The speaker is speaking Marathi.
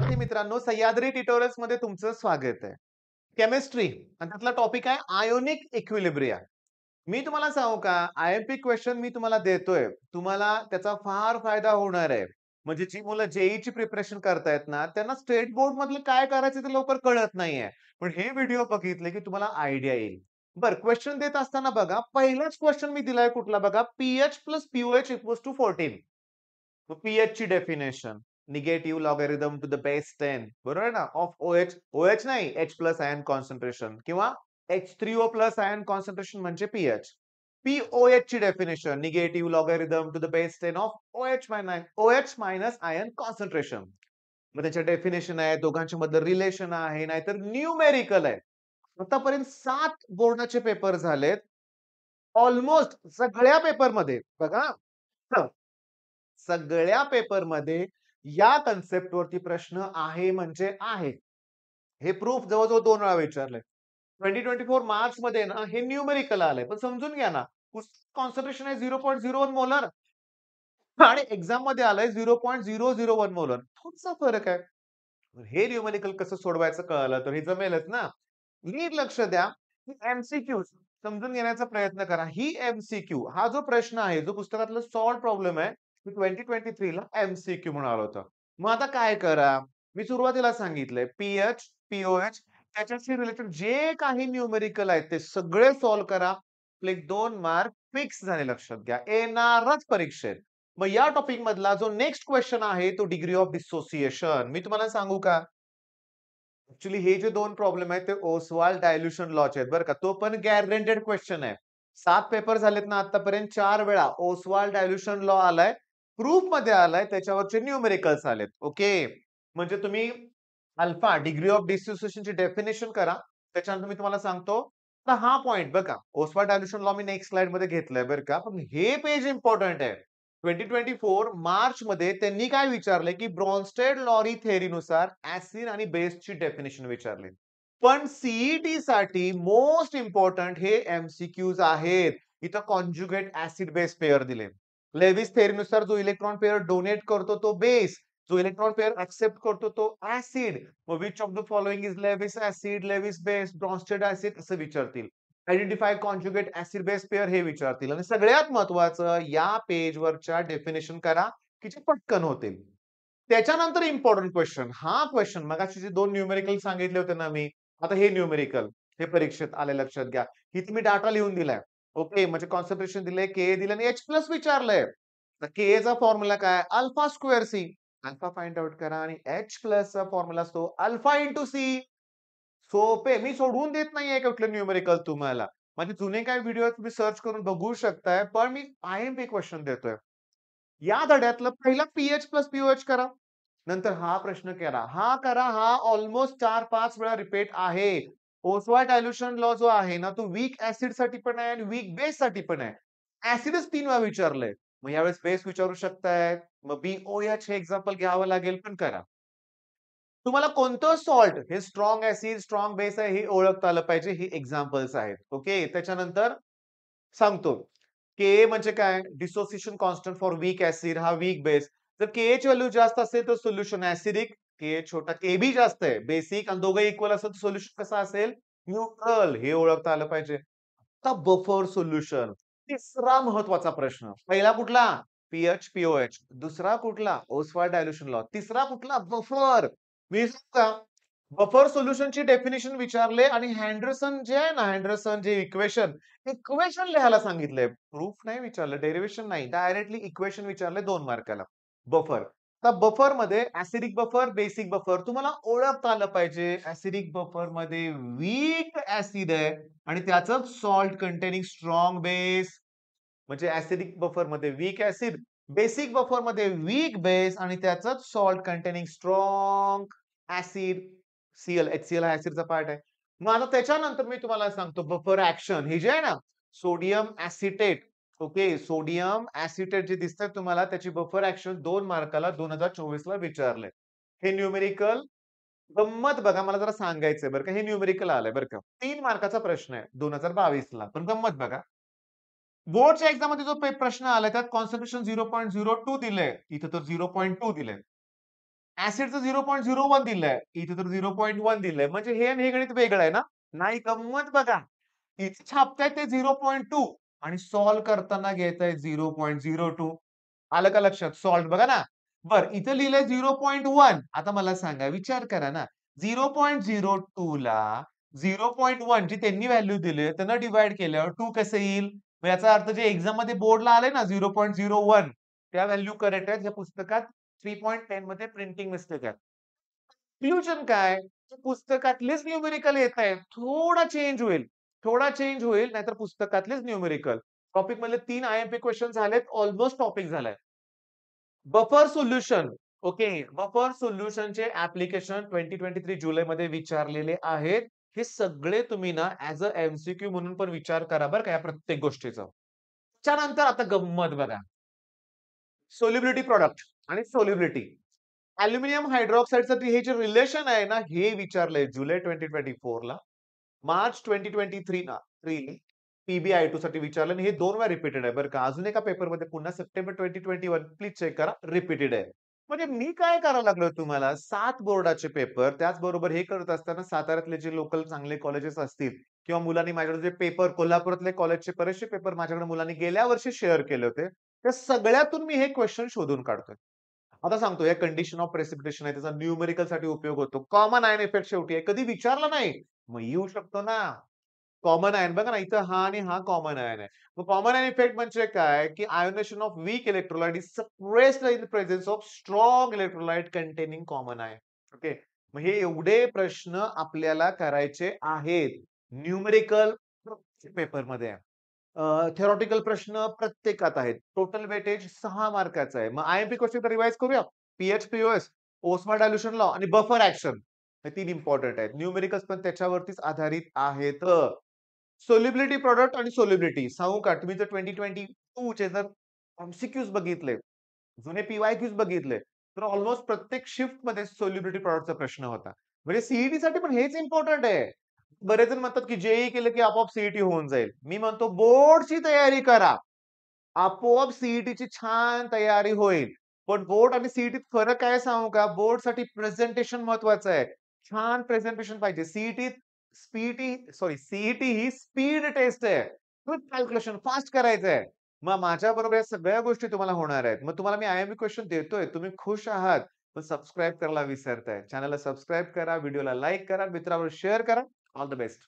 विद्यार्थी मित्रांनो, सह्याद्री ट्युटोरियल्स मध्ये तुमचं स्वागत आहे. केमिस्ट्री आणि त्यातला टॉपिक आहे आयोनिक इक्विलिब्रिया. मी तुम्हाला सांगू का, आय-एम-पी क्वेश्चन मी तुम्हाला देतोय. तुम्हाला त्याचा फार फायदा होणार आहे. म्हणजे जी मुलं जेईची प्रिपरेशन करतायत ना, त्यांना स्टेट बोर्ड मधलं काय करायचं ते लवकर कळत नाहीये. पण हे व्हिडिओ बघितले की तुम्हाला आयडिया येईल. बरं, क्वेश्चन देत असताना बघा, पहिलाच क्वेश्चन मी दिलाय कुठला बघा, pH plus pOH equals to 14. मग पीएच ची definition negative logarithm to the base 10 बरोबर आहे ना ऑफ ओएच ओएच नाही एच प्लस आयन कॉन्सन्ट्रेशन किंवा H3O प्लस आयन कॉन्सन्ट्रेशन म्हणजे पीएच. पीओएच ची definition negative logarithm to the base 10 of OH minus ion concentration. मग त्याच्या डेफिनेशन आहे, दोघांच्या मधलं रिलेशन आहे, नाहीतर न्यूमेरिकल आहे. आतापर्यंत 7 बोर्डाचे पेपर झालेत. ऑलमोस्ट सगळ्या पेपरमध्ये बघा, सगळ्या पेपरमध्ये या कन्सेप्ट वरती प्रश्न आहे म्हणजे आहे. हे प्रूफ जवळ-जवळ 2 वेळा विचारलंय. 2024 मार्च मध्ये ना हे न्यूमेरिकल आलंय. पण समजून घ्या ना, कॉन्सन्ट्रेशन आहे 0.01 मोलर आणि एक्झाम मध्ये आलंय 0.001 मोलर. थोडासा फरक आहे. हे न्यूमेरिकल कसं सोडवायचं कळलं तर हे जमेलच ना. नीट लक्ष द्या. ही एम-सी-क्यूज समजून घेण्याचा प्रयत्न करा. ही एम-सी-क्यू हा जो प्रश्न आहे, जो पुस्तकातला सॉल्व्ह प्रॉब्लेम आहे, तो 2023 ला एम-सी-क्यू म्हणालं होतं. मग आता काय करा? मी सुरुवातीला सांगितलंय पी-एच, पी-ओ-एच त्याच्याशी रिलेटेड जे काही न्यूमेरिकल आहेत ते सगळे सॉल्व्ह करा. आपले 2 मार्क फिक्स झाले लक्षात घ्या. येणारच परीक्षेत. मग या टॉपिक मधला जो नेक्स्ट क्वेश्चन आहे तो डिग्री ऑफ डिसोसिएशन. मी तुम्हाला सांगू का? ॲक्चुअली हे जे 2 प्रॉब्लेम आहेत ते ओसवाल्ड डायल्यूशन लॉचे आहेत बरं का. तो पण गॅरंटेड क्वेश्चन आहे. 7 पेपर झालेत ना आतापर्यंत 4 वेळा ओसवाल्ड डायल्यूशन लॉ आलाय. प्रूफ मध्ये आलाय. त्याच्यावरचे न्यूमेरिकल्स आलेत. ओके. म्हणजे तुम्ही अल्फा डिग्री ऑफ डिसोसिएशनची डेफिनेशन करा. त्याच्यानंतर मी तुम्हाला सांगतो. तर हा पॉइंट बघा, ओसवाल्ड डायल्यूशन लॉ मी नेक्स्ट स्लाइडमध्ये घेतलाय बरं का. पण हे पेज इम्पोर्टंट आहे. 2024 मार्च मध्ये त्यांनी काय विचारलंय, की ब्रॉन्स्टेड-लॉरी थेअरीनुसार ॲसिड आणि बेसची डेफिनिशन विचारली. पण सीईटी साठी मोस्ट इम्पोर्टंट हे एम-सी-क्यूज आहेत. इथं कॉन्जुगेट ॲसिड बेस पेअर दिले. लेविस थेअरीनुसार जो इलेक्ट्रॉन पेअर डोनेट करतो तो बेस, जो इलेक्ट्रॉन पेअर एक्सेप्ट करतो तो ॲसिड. मग which of the following is Lewis acid, Lewis base, Bronsted acid असं विचारतील. Identify conjugate acid base pair हे विचारतील आणि सगळ्यात महत्त्वाचं या पेजवरच्या डेफिनेशन करा, की जे पटकन होतील. त्याच्यानंतर इम्पोर्टंट क्वेश्चन. हा क्वेश्चन मगाशी जे 2 न्यूमेरिकल सांगितले होते ना मी, आता हे न्यूमेरिकल हे परीक्षेत आले लक्षात घ्या. इथे मी डाटा लिहून दिलाय. ओके, म्हणजे कॉन्सन्ट्रेशन दिलंय, के दिलं आणि एच प्लस विचारलंय. तर के चा फॉर्म्युला काय? Alpha square C. Alpha find out करा आणि एच प्लसचा फॉर्म्युला असतो अल्फा इंटू सी. सोपे. मी सोडवून देत नाहीये कुठलं न्यूमेरिकल तुम्हाला. माझे जुने काही व्हिडिओ तुम्ही सर्च करून बघू शकताय. पण मी आय-एम-पी क्वेश्चन देतोय. या धड्यातलं पहिला पी-एच प्लस पी-ओ-एच करा. नंतर हा प्रश्न करा. हा करा. हा ऑलमोस्ट 4-5 वेळा रिपीट आहे. ओसवाल्ड डायल्यूशन लॉ जो आहे ना, तो वीक ॲसिड साठी पण आहे आणि वीक बेस साठी पण आहे. ॲसिडच 3 वेळा विचारलंय. मग यावेळेस बेस विचारू शकताय. मग बी-ओ-एच हे एक्झाम्पल घ्यावं लागेल, पण करा. तुम्हाला कोणतं सॉल्ट हे स्ट्रॉंग ॲसिड, स्ट्रॉंग बेस आहे हे ओळखता आलं पाहिजे. ही एक्झाम्पल्स आहेत. ओके. त्याच्यानंतर सांगतो. के म्हणजे काय? Dissociation constant for weak acid हा वीक बेस. जर के ची व्हॅल्यू जास्त असेल तर सोल्युशन ॲसिडिक, के छोटा के जास्त आहे. बेसिक आणि दोघं इक्वल असेल तर सोल्युशन कसं असेल? न्यूट्रल हे ओळखता आलं पाहिजे. आता बफर सोल्युशन. तिसरा महत्वाचा प्रश्न. पहिला कुठला? पी-एच, पी-ओ-एच. दुसरा कुठला? Oswald dilution law. तिसरा कुठला? बफर. मी सांगू का? बफर सोल्युशनची डेफिनिशन विचारले आणि हँडरसन जे आहे ना, हँडरसन जे इक्वेशन, इक्वेशन लिहायला सांगितलंय. प्रूफ नाही विचारलं, डेरिव्हेशन नाही. डायरेक्टली इक्वेशन विचारले 2 मार्काला. बफर. आता बफरमध्ये ॲसिडिक बफर, बेसिक बफर तुम्हाला ओळखता आलं पाहिजे. ॲसिडिक बफरमध्ये वीक ॲसिड आहे आणि त्याचं सॉल्ट कंटेनिंग स्ट्रॉंग बेस. म्हणजे ॲसिडिक बफरमध्ये वीक ॲसिड, बेसिक बफरमध्ये वीक बेस आणि त्याचंच salt containing strong acid. C-L, H-C-L हा ॲसिडचा पार्ट आहे. मग आता त्याच्यानंतर मी तुम्हाला सांगतो बफर ॲक्शन ही जी आहे ना, sodium acetate. Okay, sodium acetate जे दिसतंय तुम्हाला त्याची बफर ॲक्शन 2 मार्काला 2024 ला विचारलंय. हे न्यूमेरिकल गंमत बघा मला जरा सांगायचंय बरं का. हे न्यूमेरिकल आलंय बरं का. 3 मार्काचा प्रश्न आहे 2022 ला. पण गंमत बघा. बोर्डच्या एक्झाममध्ये जो प्रश्न आलाय त्यात कॉन्सन्ट्रेशन 0.02 दिलंय. इथं तर 0.2 दिलंय. ऍसिडचं 0.01 दिलंय. इथे तर 0.1 दिलंय. म्हणजे हे आणि हे गणित वेगळं आहे ना? नाही गंमत बघा. इथे छापताय ते 0.2 आणि सॉल्व्ह करताना घेताय 0.02. आलं का लक्षात? सॉल्व्ह बघा ना. बरं इथे लिहिलंय 0.1. आता मला सांगा, विचार करा ना. 0.02 ला 0.1 जी त्यांनी व्हॅल्यू दिली त्यांना डिव्हाईड केल्यावर 2 कसं येईल? मग याचा अर्थ जे एक्झाममध्ये बोर्डला आलंय ना 0.01 त्या व्हॅल्यू करेक्ट आहेत. या पुस्तकात 3.10 मध्ये प्रिंटिंग मिस्टेक आहे. कन्क्लुजन काय? पुस्तकातलेच न्यूमेरिकल येतायत. थोडा चेंज होईल, नाहीतर पुस्तकातलेच न्यूमेरिकल. टॉपिक मधले 3 आय-एम-पी क्वेशन झालेत. ऑलमोस्ट टॉपिक झालाय. Buffer solution. ओके. बफर सोल्युशनचे ॲप्लिकेशन 2023 जुलैमध्ये विचारलेले आहेत. हे सगळे तुम्ही ना ॲज अ एम-सी-क्यू म्हणून पण विचार करा बरं का या प्रत्येक गोष्टीचा. त्याच्यानंतर आता गंमत बघा. सोल्युबिलिटी प्रॉडक्ट आणि सोल्युबिलिटी. अॅल्युमिनियम हायड्रॉक्साइडचं हे जे रिलेशन आहे ना, हे विचारलंय जुलै 2024 ला. मार्च 2023 ना 3 पीबीआय2 साठी विचारलं आणि हे 2 वेळा रिपीटेड आहे बरं का. अजून एका पेपरमध्ये पुन्हा सप्टेंबर 2021 प्लीज चेक करा. रिपीटेड आहे. म्हणजे मी काय करायला लागलोय तुम्हाला 7 बोर्डाचे पेपर त्याचबरोबर हे करत असताना साताऱ्यातले जे लोकल चांगले कॉलेजेस असतील किंवा मुलांनी माझ्याकडे जे पेपर कोल्हापुरातले कॉलेजचे बरेचसे पेपर माझ्याकडे मुलांनी गेल्या वर्षी शेअर केले होते. त्या सगळ्यातून मी हे क्वेशन शोधून काढतोय. आता सांगतो या कंडिशन ऑफ प्रेसिपिटेशन आहे त्याचा न्यूमेरिकल साठी उपयोग होतो. कॉमन आयन इफेक्ट शेवटी आहे. कधी विचारला नाही. मग येऊ शकतो ना. कॉमन आयन बघा ना इथं हा आणि हा कॉमन आयन आहे. मग कॉमन आयन इफेक्ट म्हणजे काय? की ionization of weak electrolyte is suppressed in the presence of strong electrolyte containing common ion. Okay. मग हे एवढे प्रश्न आपल्याला करायचे आहेत. न्यूमेरिकल पेपरमध्ये आहे. थेरॉटिकल प्रश्न प्रत्येकात आहेत. टोटल वेटेज 6 मार्काचा आहे. मग आय-एम-पी क्वेशन रिवाइज करूया. पी-एच, पी-ओ-एस, ओस्मोल डायल्यूशन लॉ आणि बफर ॲक्शन. हे 3 इम्पोर्टंट आहेत. न्यूमेरिकल्स पण त्याच्यावरतीच आधारित आहेत. सोल्युबिलिटी प्रॉडक्ट आणि सोल्युबिलिटी सांगू का? तुम्ही जर 2022 चे जर एम-सी-क्यूज बघितले, जुने पी-वाय-क्यूज बघितले, तर ऑलमोस्ट प्रत्येक शिफ्टमध्ये सोल्युबिलिटी प्रॉडक्टचा प्रश्न होता. म्हणजे सी साठी पण हेच इम्पोर्टंट आहे. बरेच जण म्हणतात, की जे केलं की आपोआप सी होऊन जाईल. मी म्हणतो बोर्डची तयारी करा. आपोआप सी छान तयारी होईल. पण बोर्ड आणि सी फरक काय सांगू का? बोर्डसाठी प्रेझेंटेशन महत्वाचं आहे. छान प्रेझेंटेशन पाहिजे. सीईटी ही स्पीड टेस्ट आहे. क्विक कॅल्क्युलेशन फास्ट करायचं आहे. मग माझ्याबरोबर या सगळ्या गोष्टी तुम्हाला होणार आहेत. मग तुम्हाला मी आय-एम-पी क्वेशन देतोय. तुम्ही खुश आहात. पण सबस्क्राईब करायला विसरताय. चॅनलला सबस्क्राईब करा, व्हिडिओला लाईक करा, मित्राबरोबर शेअर करा. All the best.